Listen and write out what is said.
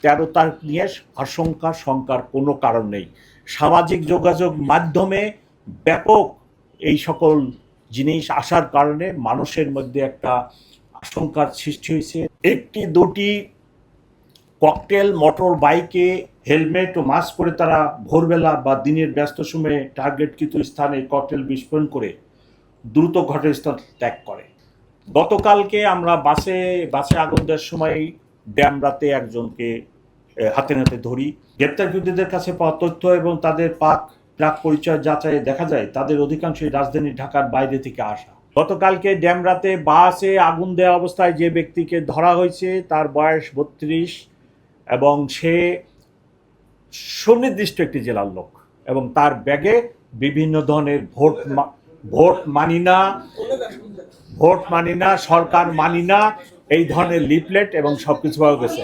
13 তারিখ নিয়ে আশঙ্কা শঙ্কার কোনো কারণ নেই। সামাজিক যোগাযোগ মাধ্যমে ব্যাপক এই সকল জিনিস আসার কারণে মানুষের মধ্যে একটা আশঙ্কার সৃষ্টি হয়েছে। একটি দুটি ককটেল মোটর বাইকে হেলমেট ও মাস্ক পরে তারা ভোরবেলা বা দিনের ব্যস্ত সময়ে টার্গেটকৃত স্থানে ককটেল বিস্ফোরণ করে দ্রুত ঘটনাস্থল ত্যাগ করে। গতকালকে আমরা বাসে আগুন দেওয়ার সময় ড্যামরাতে একজনকে হাতে নাতে ধরি। গ্রেপ্তারকৃতদের কাছে পাওয়া তথ্য এবং তাদের প্রাক পরিচয় যাচাইয়ে দেখা যায় তাদের অধিকাংশই রাজধানী ঢাকার বাইরে থেকে আসা। গতকালকে ড্যামরাতে বাসে আগুন দেওয়া অবস্থায় যে ব্যক্তিকে ধরা হয়েছে তার বয়স 32 এবং সে সুনির্দিষ্ট একটি জেলার লোক এবং তার ব্যাগে বিভিন্ন ধরনের ভোট মানি না, সরকার মানি না, এই ধরনের লিফলেট এবং সবকিছু পাওয়া গেছে।